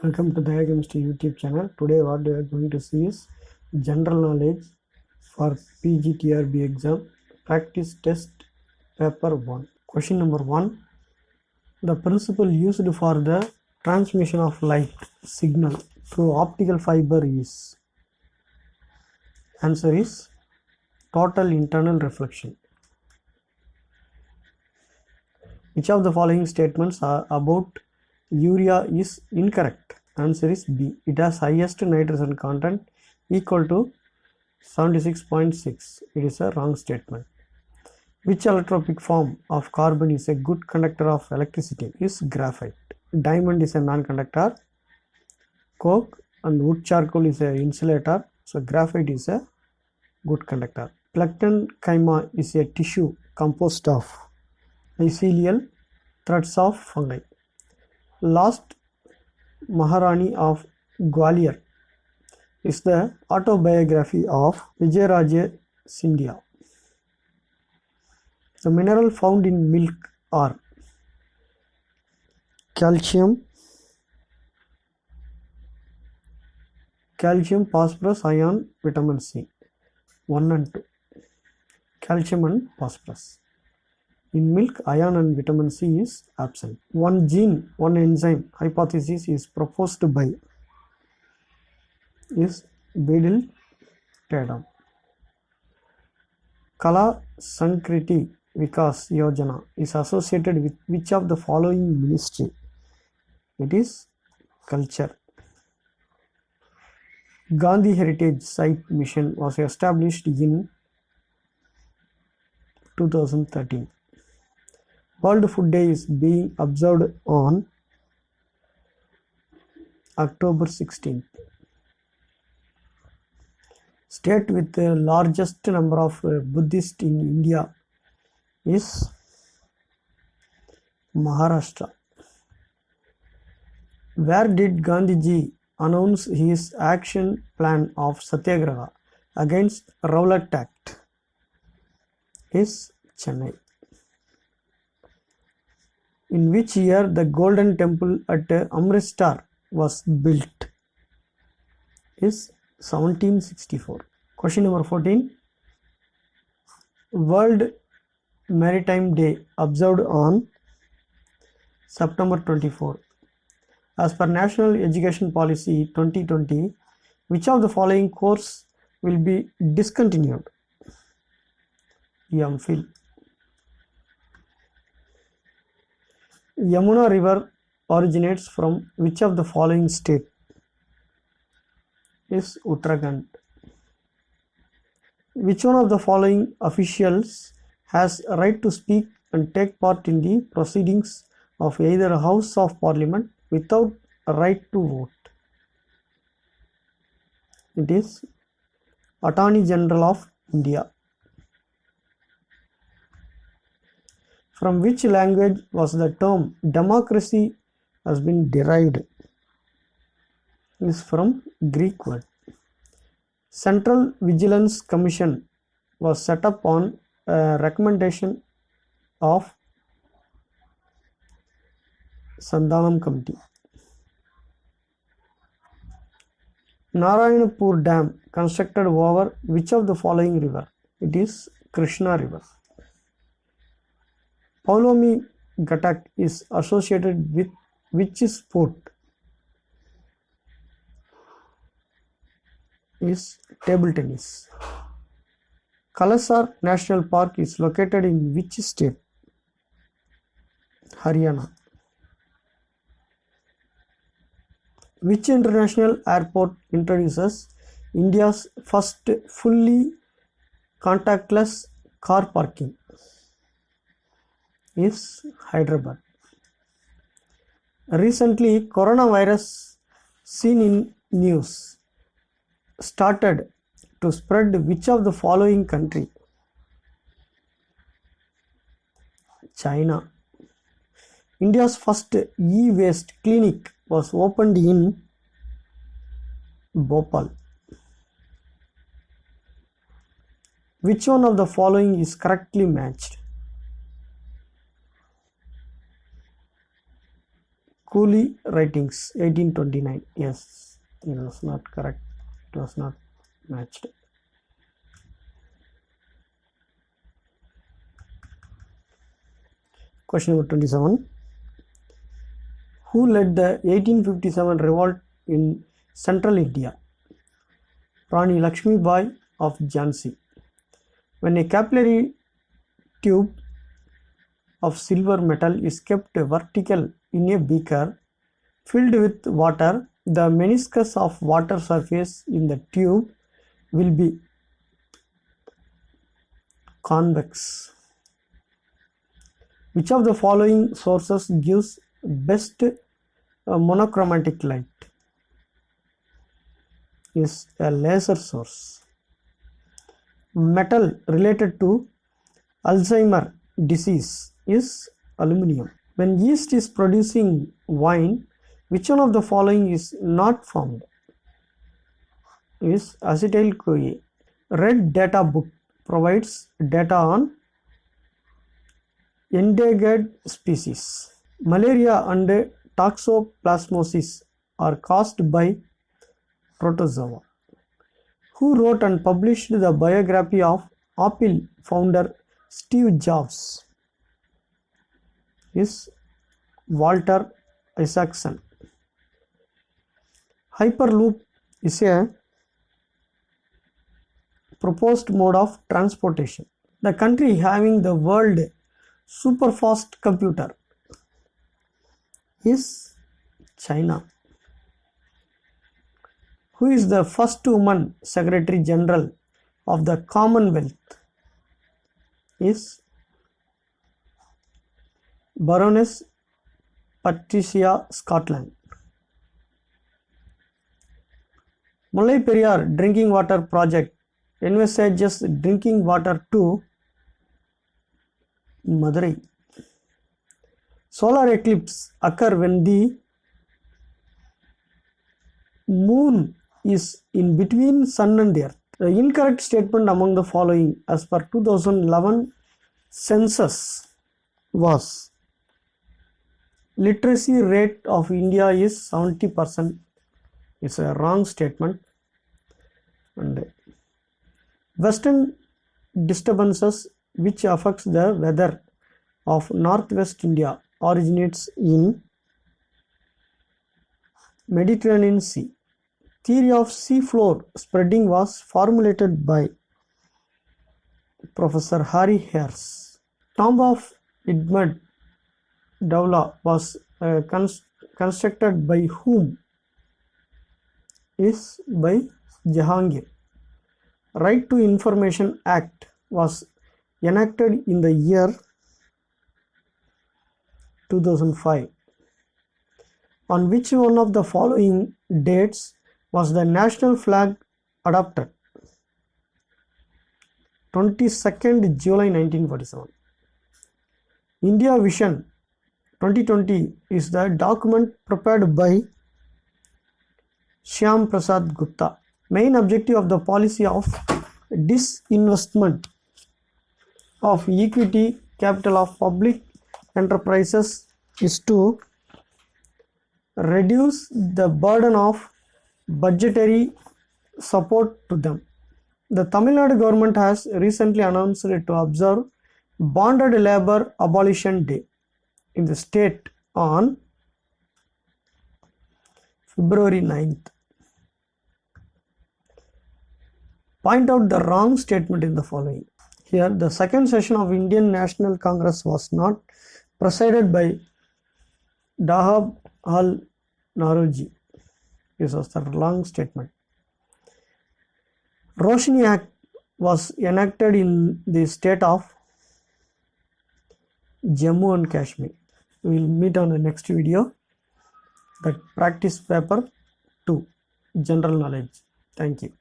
Welcome to the Chemistry YouTube channel. Today what we are going to see is general knowledge for PGTRB exam practice test paper 1. Question number 1. The principle used for the transmission of light signal through optical fiber is, answer is total internal reflection. Which of the following statements are about urea is incorrect? Answer is B. It has highest nitrogen content equal to 76.6. It is a wrong statement. Which allotropic form of carbon is a good conductor of electricity? Is graphite. Diamond is a non-conductor. Coke and wood charcoal is a insulator. So graphite is a good conductor. Plancton is a tissue composed of mycelial threads of fungi. Last Maharani of Gwalior is the autobiography of Vijayaraje Scindia. The mineral found in milk are calcium, phosphorus, iron, vitamin C. 1 and 2. Calcium and phosphorus. In milk, iron and vitamin C is absent. One gene, one enzyme hypothesis is proposed by is Bedil Tadam. Kala Sankriti Vikas Yojana is associated with which of the following ministry? It is culture. Gandhi Heritage Site Mission was established in 2013. World Food Day is being observed on October 16th. State with the largest number of Buddhists in India is Maharashtra. Where did Gandhiji announce his action plan of Satyagraha against Rowlatt Act? Is Chennai. In which year the Golden Temple at Amritsar was built? Is 1764. Question number 14. World Maritime Day observed on September 24. As per National Education Policy 2020, which of the following course will be discontinued? MPhil. Yamuna River originates from which of the following state? Is Uttarakhand. Which one of the following officials has a right to speak and take part in the proceedings of either a House of Parliament without a right to vote? It is Attorney General of India. From which language was the term democracy has been derived? Is from Greek word. Central Vigilance Commission was set up on a recommendation of Sandhanam Committee. Narayanpur Dam constructed over which of the following river? It is Krishna River. Paulomi Gatak is associated with which sport? Is table tennis. Kalasar National Park is located in which state? Haryana. Which international airport introduces India's first fully contactless car parking? Is Hyderabad. Recently, coronavirus seen in news started to spread which of the following country? China. India's first e-waste clinic was opened in Bhopal. Which one of the following is correctly matched? Cooley writings 1829. Yes, it was not correct. It was not matched. Question number 27. Who led the 1857 revolt in central India? Rani Lakshmi Bai of Jhansi. When a capillary tube of silver metal is kept vertical in a beaker filled with water, the meniscus of water surface in the tube will be convex. Which of the following sources gives best monochromatic light? Is a laser source. Metal related to Alzheimer disease is aluminum. When yeast is producing wine, which one of the following is not formed? Is acetyl-CoA. Red Data Book provides data on endangered species. Malaria and toxoplasmosis are caused by protozoa. Who wrote and published the biography of Apple founder Steve Jobs? Is Walter Isaacson. Hyperloop is a proposed mode of transportation. The country having the world superfast computer is China. Who is the first woman Secretary General of the Commonwealth? Is Baroness Patricia Scotland. Mullai Periyar Drinking Water Project envisages drinking water to Madurai. Solar eclipse occur when the moon is in between sun and earth. The incorrect statement among the following as per 2011 census was: literacy rate of India is 70%. It's a wrong statement. And western disturbances which affects the weather of northwest India originates in Mediterranean Sea. Theory of sea floor spreading was formulated by Professor Harry Hayes. Tomb of Edmund Dowla was constructed by whom? Is by Jahangir. Right to Information Act was enacted in the year 2005. On which one of the following dates was the national flag adopted? 22nd July 1947. India Vision 2020 is the document prepared by Shyam Prasad Gupta. Main objective of the policy of disinvestment of equity capital of public enterprises is to reduce the burden of budgetary support to them. The Tamil Nadu government has recently announced to observe Bonded Labor Abolition Day in the state on February 9th. Point out the wrong statement in the following. Here, the second session of Indian National Congress was not presided by Dahab al-Naroji. This was the wrong statement. Roshni Act was enacted in the state of Jammu and Kashmir. We will meet on the next video. That practice paper 2, general knowledge. Thank you.